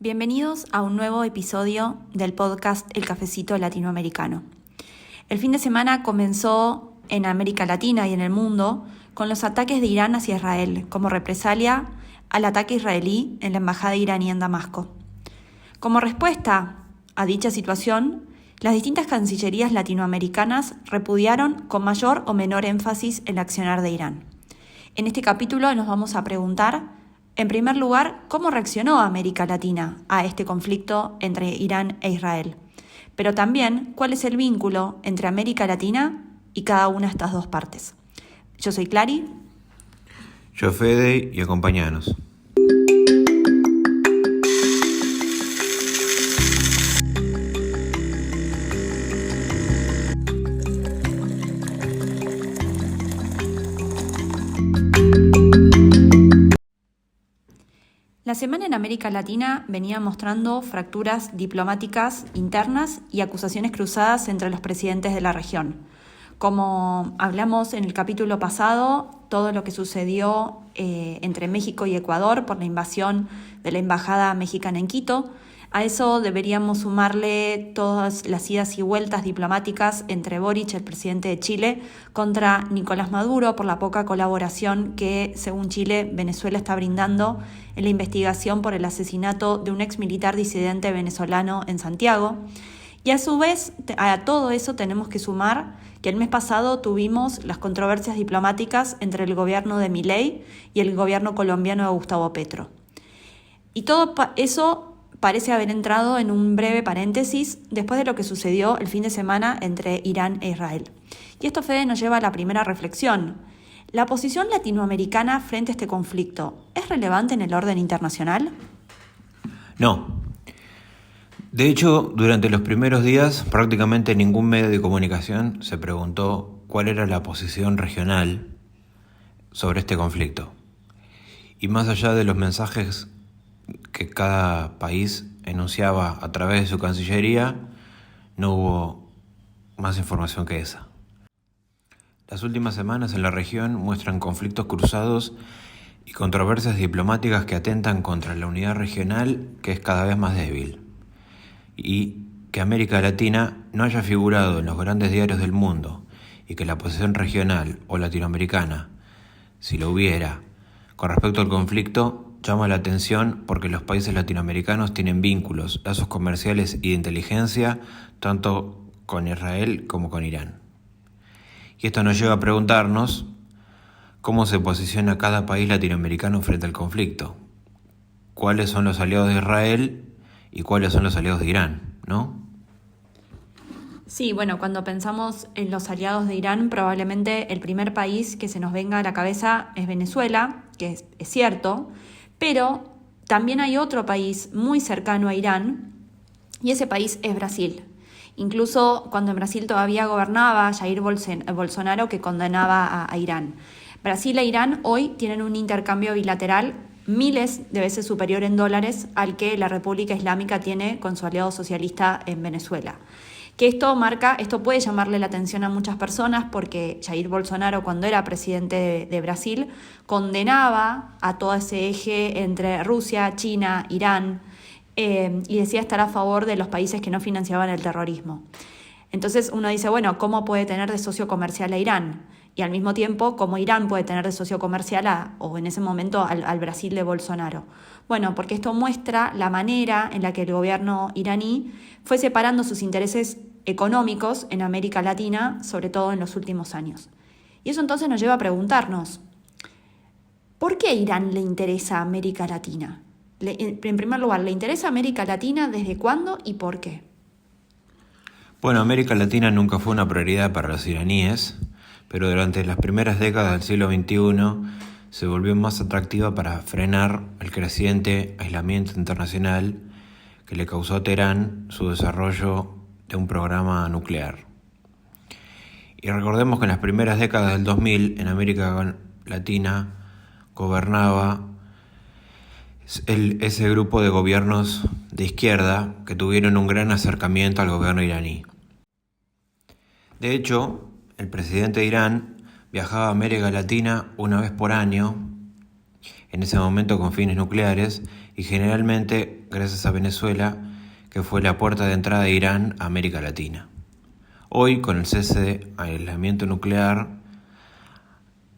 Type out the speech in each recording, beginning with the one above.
Bienvenidos a un nuevo episodio del podcast El Cafecito Latinoamericano. El fin de semana comenzó en América Latina y en el mundo con los ataques de Irán hacia Israel, como represalia al ataque israelí en la embajada iraní en Damasco. Como respuesta a dicha situación, las distintas cancillerías latinoamericanas repudiaron con mayor o menor énfasis el accionar de Irán. En este capítulo nos vamos a preguntar, en primer lugar, ¿cómo reaccionó América Latina a este conflicto entre Irán e Israel? Pero también, ¿cuál es el vínculo entre América Latina y cada una de estas dos partes? Yo soy Clary. Yo Fede y acompáñanos. La semana en América Latina venía mostrando fracturas diplomáticas internas y acusaciones cruzadas entre los presidentes de la región. Como hablamos en el capítulo pasado, todo lo que sucedió entre México y Ecuador por la invasión de la embajada mexicana en Quito, a eso deberíamos sumarle todas las idas y vueltas diplomáticas entre Boric, el presidente de Chile, contra Nicolás Maduro por la poca colaboración que, según Chile, Venezuela está brindando en la investigación por el asesinato de un ex militar disidente venezolano en Santiago. Y a su vez, a todo eso tenemos que sumar que el mes pasado tuvimos las controversias diplomáticas entre el gobierno de Milei y el gobierno colombiano de Gustavo Petro. Y todo eso parece haber entrado en un breve paréntesis después de lo que sucedió el fin de semana entre Irán e Israel. Y esto, Fede, nos lleva a la primera reflexión. ¿La posición latinoamericana frente a este conflicto es relevante en el orden internacional? No. De hecho, durante los primeros días, prácticamente ningún medio de comunicación se preguntó cuál era la posición regional sobre este conflicto. Y más allá de los mensajes que cada país enunciaba a través de su cancillería, no hubo más información que esa. Las últimas semanas en la región muestran conflictos cruzados y controversias diplomáticas que atentan contra la unidad regional, que es cada vez más débil. Y que América Latina no haya figurado en los grandes diarios del mundo y que la posición regional o latinoamericana, si lo hubiera, con respecto al conflicto, llama la atención porque los países latinoamericanos tienen vínculos, lazos comerciales y de inteligencia tanto con Israel como con Irán. Y esto nos lleva a preguntarnos cómo se posiciona cada país latinoamericano frente al conflicto. ¿Cuáles son los aliados de Israel y cuáles son los aliados de Irán, no? Sí, bueno, cuando pensamos en los aliados de Irán, probablemente el primer país que se nos venga a la cabeza es Venezuela, que es cierto, pero también hay otro país muy cercano a Irán, y ese país es Brasil. Incluso cuando en Brasil todavía gobernaba Jair Bolsonaro, que condenaba a Irán. Brasil e Irán hoy tienen un intercambio bilateral miles de veces superior en dólares al que la República Islámica tiene con su aliado socialista en Venezuela. Que esto puede llamarle la atención a muchas personas porque Jair Bolsonaro, cuando era presidente de Brasil, condenaba a todo ese eje entre Rusia, China, Irán, y decía estar a favor de los países que no financiaban el terrorismo. Entonces uno dice, bueno, ¿cómo puede tener de socio comercial a Irán? Y al mismo tiempo, ¿cómo Irán puede tener de socio comercial o en ese momento al Brasil de Bolsonaro? Bueno, porque esto muestra la manera en la que el gobierno iraní fue separando sus intereses económicos en América Latina, sobre todo en los últimos años. Y eso entonces nos lleva a preguntarnos, ¿por qué Irán le interesa a América Latina? En primer lugar, ¿le interesa a América Latina desde cuándo y por qué? Bueno, América Latina nunca fue una prioridad para los iraníes, pero durante las primeras décadas del siglo XXI se volvió más atractiva para frenar el creciente aislamiento internacional que le causó a Teherán su desarrollo de un programa nuclear. Y recordemos que en las primeras décadas del 2000 en América Latina gobernaba ese grupo de gobiernos de izquierda que tuvieron un gran acercamiento al gobierno iraní. De hecho, el presidente de Irán viajaba a América Latina una vez por año, en ese momento con fines nucleares, y generalmente gracias a Venezuela, que fue la puerta de entrada de Irán a América Latina. Hoy, con el cese de aislamiento nuclear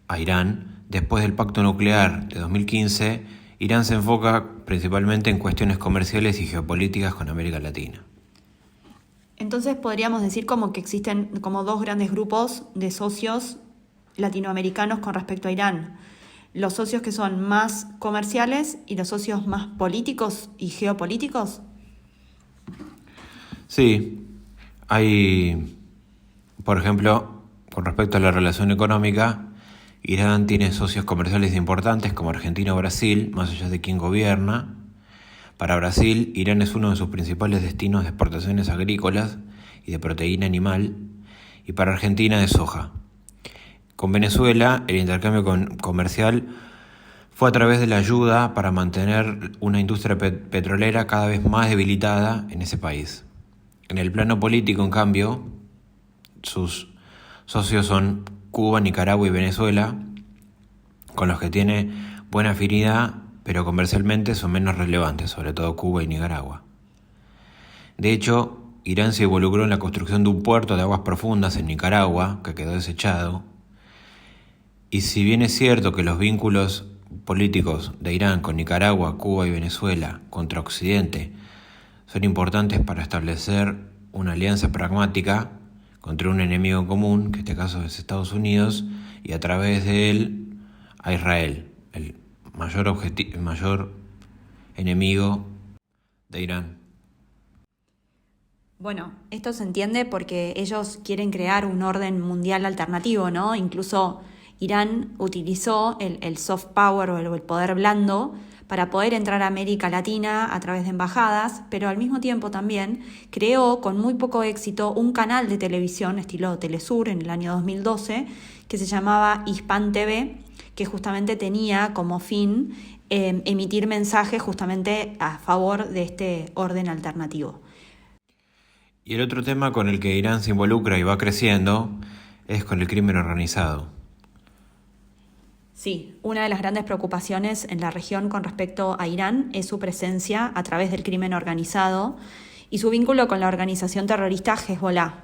a Irán, después del pacto nuclear de 2015, Irán se enfoca principalmente en cuestiones comerciales y geopolíticas con América Latina. Entonces podríamos decir como que existen como dos grandes grupos de socios latinoamericanos con respecto a Irán. Los socios que son más comerciales y los socios más políticos y geopolíticos. Sí, hay, por ejemplo, con respecto a la relación económica, Irán tiene socios comerciales importantes como Argentina o Brasil, más allá de quién gobierna. Para Brasil, Irán es uno de sus principales destinos de exportaciones agrícolas y de proteína animal, y para Argentina de soja. Con Venezuela, el intercambio comercial fue a través de la ayuda para mantener una industria petrolera cada vez más debilitada en ese país. En el plano político, en cambio, sus socios son Cuba, Nicaragua y Venezuela, con los que tiene buena afinidad, pero comercialmente son menos relevantes, sobre todo Cuba y Nicaragua. De hecho, Irán se involucró en la construcción de un puerto de aguas profundas en Nicaragua, que quedó desechado, y si bien es cierto que los vínculos políticos de Irán con Nicaragua, Cuba y Venezuela contra Occidente son importantes para establecer una alianza pragmática contra un enemigo común, que en este caso es Estados Unidos, y a través de él a Israel, el mayor enemigo de Irán. Bueno, esto se entiende porque ellos quieren crear un orden mundial alternativo, ¿no? Incluso Irán utilizó el soft power o el poder blando para poder entrar a América Latina a través de embajadas, pero al mismo tiempo también creó con muy poco éxito un canal de televisión estilo Telesur en el año 2012 que se llamaba Hispan TV, que justamente tenía como fin emitir mensajes justamente a favor de este orden alternativo. Y el otro tema con el que Irán se involucra y va creciendo es con el crimen organizado. Sí, una de las grandes preocupaciones en la región con respecto a Irán es su presencia a través del crimen organizado y su vínculo con la organización terrorista Hezbollah.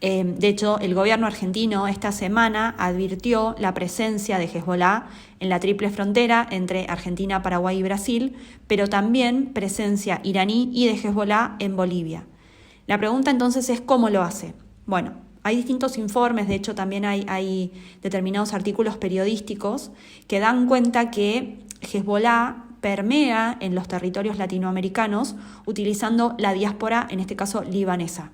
De hecho, el gobierno argentino esta semana advirtió la presencia de Hezbollah en la triple frontera entre Argentina, Paraguay y Brasil, pero también presencia iraní y de Hezbollah en Bolivia. La pregunta entonces es ¿cómo lo hace? Bueno, hay distintos informes, de hecho también hay determinados artículos periodísticos que dan cuenta que Hezbollah permea en los territorios latinoamericanos utilizando la diáspora, en este caso libanesa.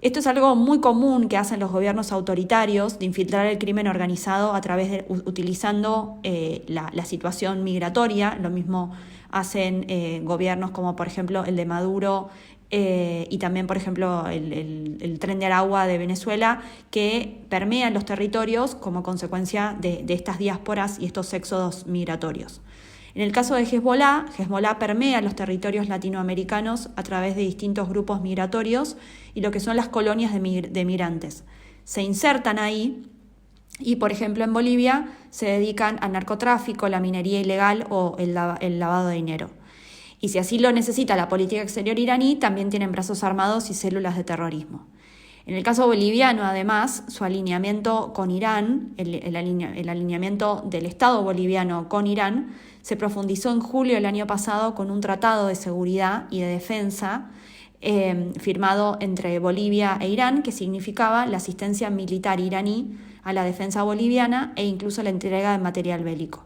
Esto es algo muy común que hacen los gobiernos autoritarios de infiltrar el crimen organizado a través de utilizando la situación migratoria. Lo mismo hacen gobiernos como por ejemplo el de Maduro y también por ejemplo el Tren de Aragua de Venezuela, que permean los territorios como consecuencia de estas diásporas y estos éxodos migratorios. En el caso de Hezbollah permea los territorios latinoamericanos a través de distintos grupos migratorios y lo que son las colonias de migrantes. Se insertan ahí y, por ejemplo, en Bolivia se dedican al narcotráfico, la minería ilegal o el lavado de dinero. Y si así lo necesita la política exterior iraní, también tienen brazos armados y células de terrorismo. En el caso boliviano, además, su alineamiento con Irán, el alineamiento del Estado boliviano con Irán, se profundizó en julio del año pasado con un tratado de seguridad y de defensa firmado entre Bolivia e Irán, que significaba la asistencia militar iraní a la defensa boliviana e incluso la entrega de material bélico.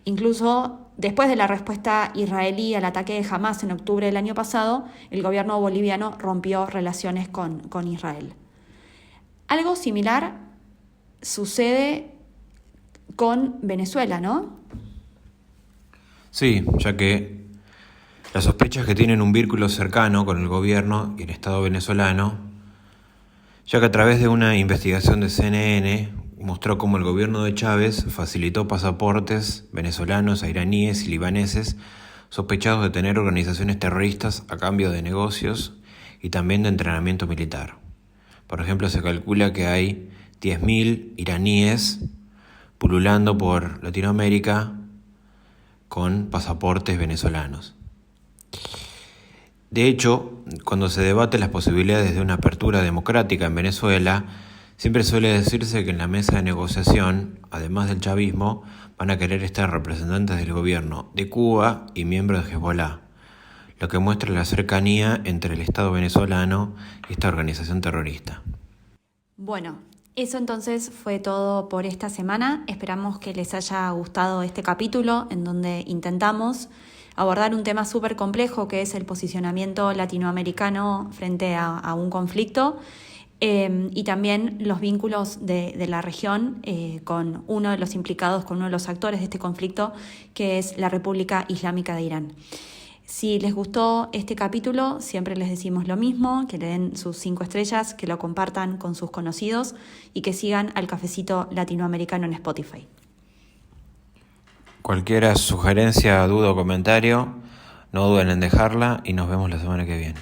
Incluso después de la respuesta israelí al ataque de Hamás en octubre del año pasado, el gobierno boliviano rompió relaciones con Israel. Algo similar sucede con Venezuela, ¿no? Sí, ya que las sospechas que tienen un vínculo cercano con el gobierno y el Estado venezolano, ya que a través de una investigación de CNN mostró cómo el gobierno de Chávez facilitó pasaportes venezolanos a iraníes y libaneses sospechados de tener organizaciones terroristas a cambio de negocios y también de entrenamiento militar. Por ejemplo, se calcula que hay 10.000 iraníes pululando por Latinoamérica con pasaportes venezolanos. De hecho, cuando se debate las posibilidades de una apertura democrática en Venezuela, siempre suele decirse que en la mesa de negociación, además del chavismo, van a querer estar representantes del gobierno de Cuba y miembros de Hezbolá, lo que muestra la cercanía entre el Estado venezolano y esta organización terrorista. Bueno, eso entonces fue todo por esta semana. Esperamos que les haya gustado este capítulo en donde intentamos abordar un tema súper complejo que es el posicionamiento latinoamericano frente a un conflicto y también los vínculos de la región con uno de los implicados, con uno de los actores de este conflicto, que es la República Islámica de Irán. Si les gustó este capítulo, siempre les decimos lo mismo, que le den sus 5 estrellas, que lo compartan con sus conocidos y que sigan al Cafecito Latinoamericano en Spotify. Cualquier sugerencia, duda o comentario, no duden en dejarla y nos vemos la semana que viene.